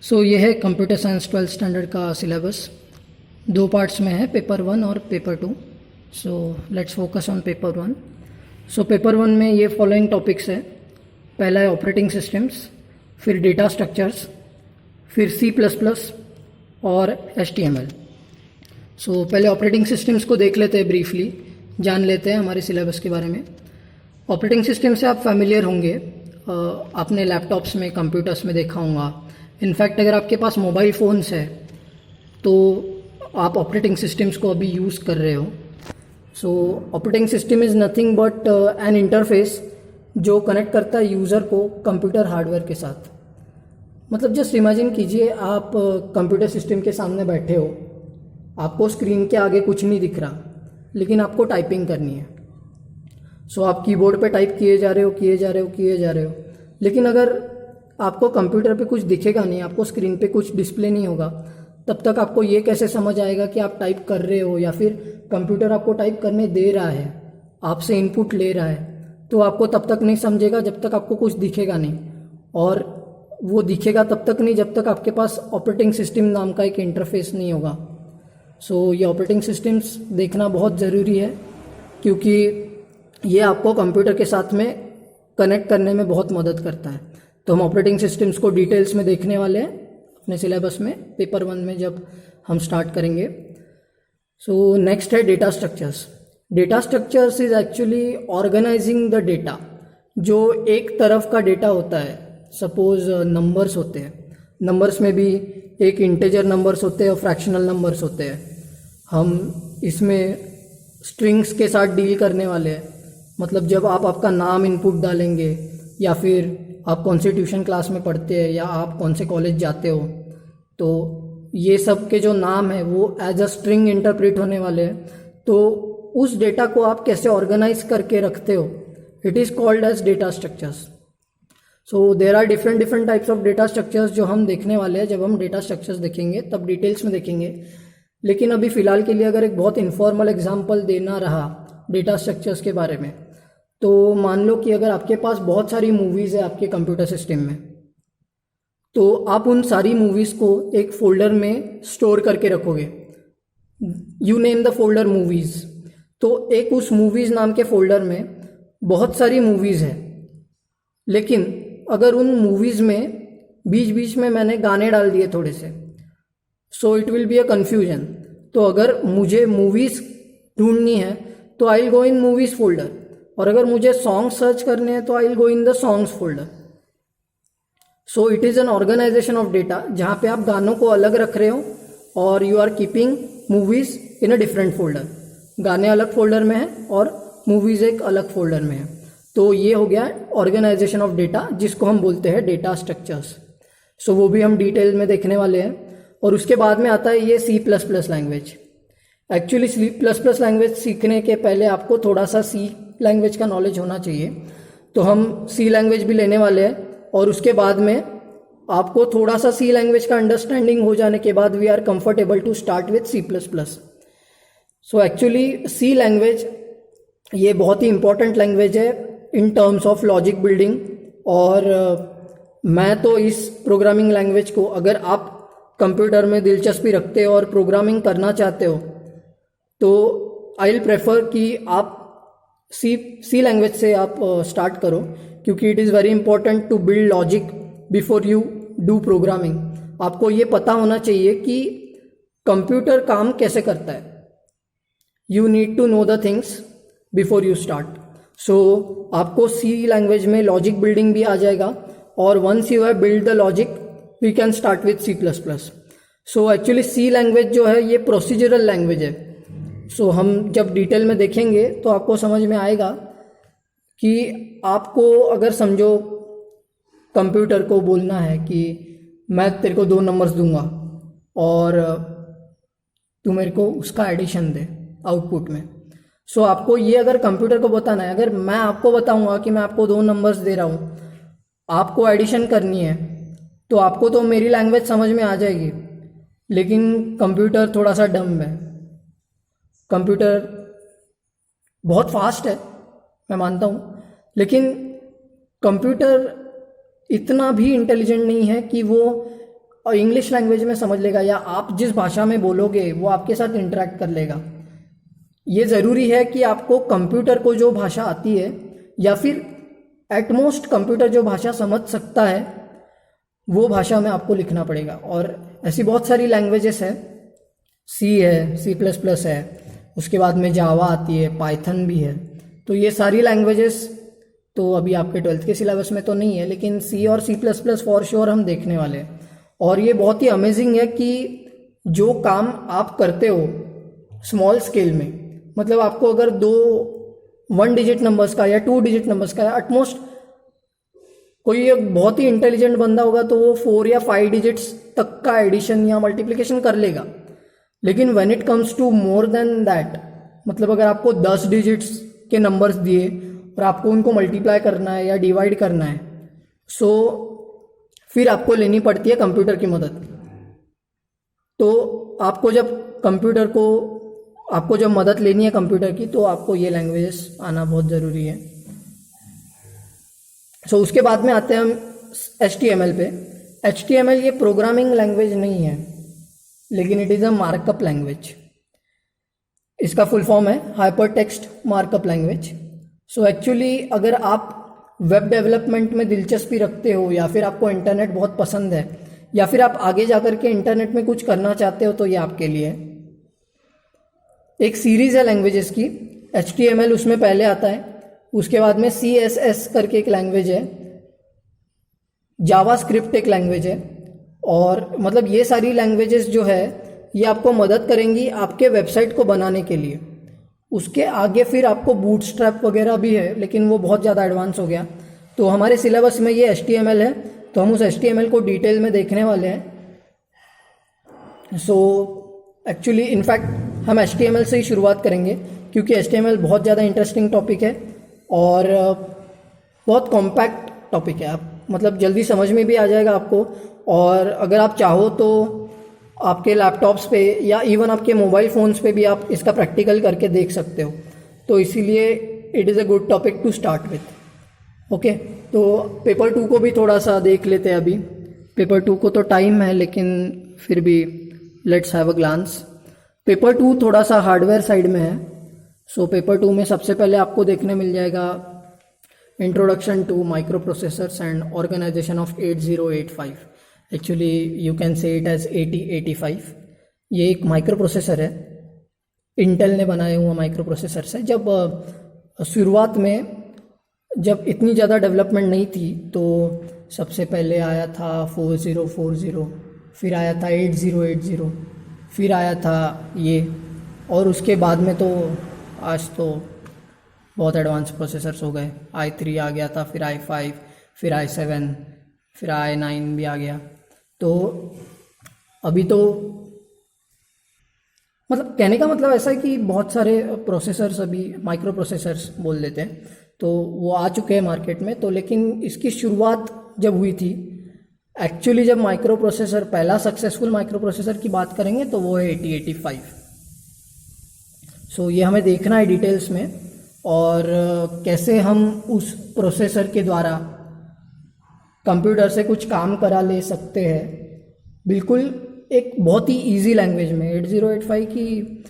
ये है computer science 12th standard का सिलेबस। दो पार्ट्स में है, पेपर 1 और paper 2। Let's focus on paper 1। Paper 1 में ये फॉलोइंग टॉपिक्स है। पहला है ऑपरेटिंग सिस्टम्स, फिर डेटा स्ट्रक्चर्स, फिर C++ और HTML। पहले ऑपरेटिंग सिस्टम्स को देख लेते हैं, ब्रीफली जान लेते हैं हमारे सिलेबस के बारे में। ऑपरेटिंग सिस्टम से आप फैमिलियर होंगे, आपने लैपटॉप्स में, कंप्यूटर्स में देखा होगा। इनफैक्ट अगर आपके पास मोबाइल फ़ोन्स है तो आप ऑपरेटिंग सिस्टम्स को अभी यूज़ कर रहे हो। Operating system is nothing but N interface जो कनेक्ट करता है यूज़र को कंप्यूटर हार्डवेयर के साथ। मतलब जस्ट इमेजिन कीजिए, आप कंप्यूटर सिस्टम के सामने बैठे हो, आपको स्क्रीन के आगे कुछ नहीं दिख रहा, लेकिन आपको टाइपिंग करनी है। आप कीबोर्ड पे टाइप किए जा रहे हो, लेकिन अगर आपको कंप्यूटर पे कुछ दिखेगा नहीं, आपको स्क्रीन पे कुछ डिस्प्ले नहीं होगा, तब तक आपको ये कैसे समझ आएगा कि आप टाइप कर रहे हो, या फिर कंप्यूटर आपको टाइप करने दे रहा है, आपसे इनपुट ले रहा है। तो आपको तब तक नहीं समझेगा जब तक आपको कुछ दिखेगा नहीं, और वो दिखेगा तब तक नहीं जब तक आपके पास ऑपरेटिंग सिस्टम नाम का एक इंटरफेस नहीं होगा। ये ऑपरेटिंग सिस्टम्स देखना बहुत ज़रूरी है, क्योंकि ये आपको कंप्यूटर के साथ में कनेक्ट करने में बहुत मदद करता है। तो हम ऑपरेटिंग सिस्टम्स को डिटेल्स में देखने वाले हैं अपने सिलेबस में, पेपर 1 में जब हम स्टार्ट करेंगे। नेक्स्ट है data structures. Data structures is actually organising the data. जो एक तरफ का डेटा होता है, सपोज नंबर्स होते हैं, नंबर्स में भी एक इंटीजर नंबर्स होते हैं और फ्रैक्शनल नंबर्स होते हैं। हम इसमें स्ट्रिंग्स के साथ डील करने वाले हैं। मतलब जब आप आपका नाम इनपुट डालेंगे, या फिर आप कौन से ट्यूशन क्लास में पढ़ते हैं, या आप कौन से कॉलेज जाते हो, तो ये सब के जो नाम है वो एज अ स्ट्रिंग इंटरप्रेट होने वाले हैं। तो उस डेटा को आप कैसे ऑर्गेनाइज करके रखते हो, it is called as data structures. There are different types of data structures जो हम देखने वाले हैं। जब हम डेटा स्ट्रक्चर्स देखेंगे तब डिटेल्स में देखेंगे, लेकिन अभी फ़िलहाल के लिए अगर एक बहुत इनफॉर्मल एग्जाम्पल देना रहा डेटा स्ट्रक्चर्स के बारे में, तो मान लो कि अगर आपके पास बहुत सारी मूवीज़ है आपके कंप्यूटर सिस्टम में, तो आप उन सारी मूवीज़ को एक फोल्डर में स्टोर करके रखोगे। You name the folder movies. तो एक उस मूवीज़ नाम के फोल्डर में बहुत सारी मूवीज़ है, लेकिन अगर उन मूवीज़ में बीच बीच में मैंने गाने डाल दिए थोड़े से, it will be a confusion. तो अगर मुझे मूवीज़ ढूंढनी है तो I will go in movies folder, और अगर मुझे सॉन्ग सर्च करने हैं तो I will go in the songs folder. It is an organisation of data, जहाँ पे आप गानों को अलग रख रहे हो और you are keeping movies in a different folder. गाने अलग फोल्डर में हैं और मूवीज़ एक अलग फोल्डर में है। तो ये हो गया ऑर्गेनाइजेशन ऑफ डेटा, जिसको हम बोलते हैं डेटा स्ट्रक्चर्स। वो भी हम डिटेल में देखने वाले हैं। और उसके बाद में आता है ये C++ language. Actually C++ language सीखने के पहले आपको थोड़ा सा C लैंग्वेज का नॉलेज होना चाहिए। तो हम C लैंग्वेज भी लेने वाले हैं, और उसके बाद में आपको थोड़ा सा C लैंग्वेज का अंडरस्टैंडिंग हो जाने के बाद we are comfortable to start with C++। Actually C language ये बहुत ही इंपॉर्टेंट लैंग्वेज है in terms of logic building. और मैं तो इस प्रोग्रामिंग लैंग्वेज को, अगर आप कंप्यूटर में दिलचस्पी रखते हो और प्रोग्रामिंग करना चाहते हो, तो आई विल प्रेफर कि आप सी लैंग्वेज से आप स्टार्ट करो, क्योंकि it is very important to build logic before you do programming. आपको ये पता होना चाहिए कि कंप्यूटर काम कैसे करता है। You need to know the things before you start. आपको सी लैंग्वेज में लॉजिक बिल्डिंग भी आ जाएगा, और once you have build the logic we can start with C++। Actually C language जो है ये प्रोसीजरल लैंग्वेज है। हम जब डिटेल में देखेंगे तो आपको समझ में आएगा कि आपको, अगर समझो कंप्यूटर को बोलना है कि मैं तेरे को 2 नंबर्स दूंगा और तू मेरे को उसका एडिशन दे आउटपुट में। आपको ये अगर कंप्यूटर को बताना है, अगर मैं आपको बताऊंगा कि मैं आपको 2 नंबर्स दे रहा हूँ, आपको एडिशन करनी है, तो आपको तो मेरी लैंग्वेज समझ में आ जाएगी, लेकिन कंप्यूटर थोड़ा सा डम्ब है। कंप्यूटर बहुत फास्ट है, मैं मानता हूँ, लेकिन कंप्यूटर इतना भी इंटेलिजेंट नहीं है कि वो और इंग्लिश लैंग्वेज में समझ लेगा, या आप जिस भाषा में बोलोगे वो आपके साथ इंटरेक्ट कर लेगा। ये ज़रूरी है कि आपको कंप्यूटर को जो भाषा आती है, या फिर एटमोस्ट कंप्यूटर जो भाषा समझ सकता है, वो भाषा में आपको लिखना पड़ेगा। और ऐसी बहुत सारी लैंग्वेजेस है, सी है, C++ है, उसके बाद में जावा आती है, पाइथन भी है। तो ये सारी लैंग्वेजेस तो अभी आपके 12th के सिलेबस में तो नहीं है, लेकिन C और C++ फॉर श्योर हम देखने वाले हैं। और ये बहुत ही अमेजिंग है कि जो काम आप करते हो स्मॉल स्केल में, मतलब आपको अगर 1 डिजिट नंबर्स का या 2 डिजिट नंबर्स का, एटमोस्ट कोई एक बहुत ही इंटेलिजेंट बंदा होगा तो वो 4 या 5 डिजिट्स तक का एडिशन या मल्टीप्लिकेशन कर लेगा। लेकिन when it comes to more than that, मतलब अगर आपको 10 डिजिट्स के नंबर्स दिए और आपको उनको मल्टीप्लाई करना है या डिवाइड करना है, सो फिर आपको लेनी पड़ती है कंप्यूटर की मदद। तो आपको जब मदद लेनी है कंप्यूटर की, तो आपको ये लैंग्वेजेस आना बहुत ज़रूरी है। सो उसके बाद में आते हैं हम HTML पे। HTML ये प्रोग्रामिंग लैंग्वेज नहीं है, लेकिन it is a markup language. इसका फुल फॉर्म है hyper text markup language. So actually अगर आप वेब डेवलपमेंट में दिलचस्पी रखते हो, या फिर आपको इंटरनेट बहुत पसंद है, या फिर आप आगे जाकर के इंटरनेट में कुछ करना चाहते हो, तो ये आपके लिए है। एक सीरीज है लैंग्वेजेस की, HTML उसमें पहले आता है, उसके बाद में CSS करके एक लैंग्वेज है, जावास्क्रिप्ट एक लैंग्वेज है। और मतलब ये सारी लैंग्वेजेस जो है ये आपको मदद करेंगी आपके वेबसाइट को बनाने के लिए। उसके आगे फिर आपको बूटस्ट्रैप वगैरह भी है, लेकिन वो बहुत ज़्यादा एडवांस हो गया। तो हमारे सिलेबस में ये HTML है, तो हम उस HTML को डिटेल में देखने वाले हैं। सो एक्चुअली इनफैक्ट हम HTML से ही शुरुआत करेंगे, क्योंकि HTML बहुत ज़्यादा इंटरेस्टिंग टॉपिक है और बहुत कॉम्पैक्ट टॉपिक है। आप मतलब जल्दी समझ में भी आ जाएगा आपको, और अगर आप चाहो तो आपके लैपटॉप्स पे या इवन आपके मोबाइल फ़ोन्स पे भी आप इसका प्रैक्टिकल करके देख सकते हो। तो इसीलिए it is a good topic to start with. Okay, तो पेपर 2 को भी थोड़ा सा देख लेते हैं। अभी पेपर 2 को तो टाइम है, लेकिन फिर भी let's have a glance. Paper 2 थोड़ा सा हार्डवेयर साइड में है। सो पेपर 2 में सबसे पहले आपको देखने मिल जाएगा introduction to microprocessors and organisation of 8085। Actually you can say it as 8085। ये एक माइक्रो प्रोसेसर है, इंटेल ने बनाया हुआ माइक्रो प्रोसेसर है। जब शुरुआत में जब इतनी ज़्यादा डेवलपमेंट नहीं थी, तो सबसे पहले आया था 4040, फिर आया था 8080, फिर आया था ये, और उसके बाद में तो आज तो बहुत एडवांस प्रोसेसर्स हो गए। i3 आ गया था, फिर i5, फिर i7, फिर i9 भी आ गया। तो अभी तो मतलब कहने का मतलब ऐसा है कि बहुत सारे प्रोसेसर्स अभी माइक्रो प्रोसेसर्स बोल देते हैं, तो वो आ चुके हैं मार्केट में। तो लेकिन इसकी शुरुआत जब हुई थी, एक्चुअली जब माइक्रो प्रोसेसर पहला सक्सेसफुल माइक्रो प्रोसेसर की बात करेंगे तो वो है 8085। सो ये हमें देखना है डिटेल्स में, और कैसे हम उस प्रोसेसर के द्वारा कंप्यूटर से कुछ काम करा ले सकते हैं, बिल्कुल एक बहुत ही इजी लैंग्वेज में। 8085 की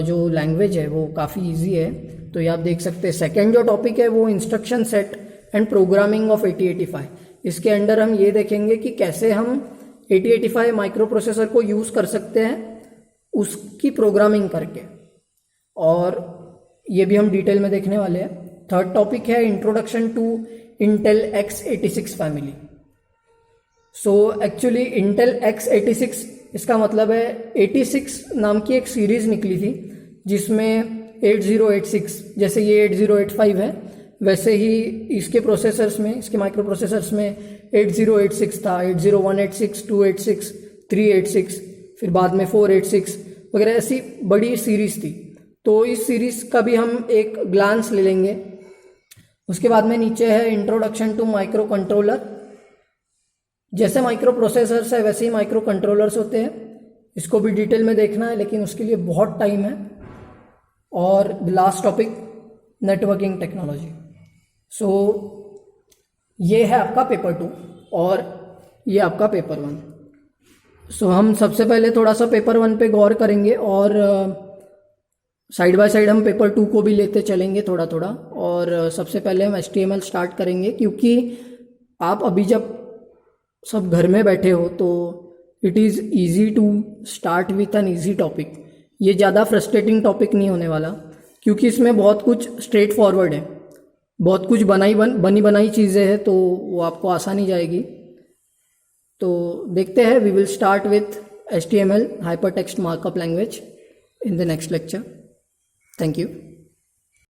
जो लैंग्वेज है वो काफ़ी इजी है। तो ये आप देख सकते हैं। सेकेंड जो टॉपिक है वो instruction set and programming of 8085। इसके अंडर हम ये देखेंगे कि कैसे हम 8085 माइक्रो प्रोसेसर को यूज़ कर सकते हैं उसकी प्रोग्रामिंग करके, और ये भी हम डिटेल में देखने वाले हैं। थर्ड टॉपिक है introduction to Intel x86 family. So actually Intel x86 इसका मतलब है 86 नाम की एक सीरीज निकली थी, जिसमें 8086 जैसे ये 8085 है, वैसे ही इसके प्रोसेसर्स में, इसके माइक्रो प्रोसेसर्स में 8086 था, 80186, 286, 386, फिर बाद में 486 वगैरह, ऐसी बड़ी सीरीज थी। तो इस सीरीज का भी हम एक ग्लांस ले लेंगे। उसके बाद में नीचे है इंट्रोडक्शन टू माइक्रो कंट्रोलर। जैसे माइक्रो प्रोसेसर्स है वैसे ही माइक्रो कंट्रोलर्स होते हैं, इसको भी डिटेल में देखना है, लेकिन उसके लिए बहुत टाइम है। और लास्ट टॉपिक नेटवर्किंग टेक्नोलॉजी। सो ये है आपका पेपर 2 और ये आपका पेपर 1। सो हम सबसे पहले थोड़ा सा पेपर 1 पे गौर करेंगे और साइड बाय साइड हम पेपर 2 को भी लेते चलेंगे थोड़ा थोड़ा। और सबसे पहले हम HTML स्टार्ट करेंगे, क्योंकि आप अभी जब सब घर में बैठे हो तो it is easy to start with an easy topic. ये ज़्यादा फ्रस्ट्रेटिंग टॉपिक नहीं होने वाला, क्योंकि इसमें बहुत कुछ स्ट्रेट फॉरवर्ड है, बहुत कुछ बनी बनाई चीज़ें हैं, तो वो आपको आसानी जाएगी। तो देखते हैं, we will start with HTML hypertext markup language in the next lecture. Thank you.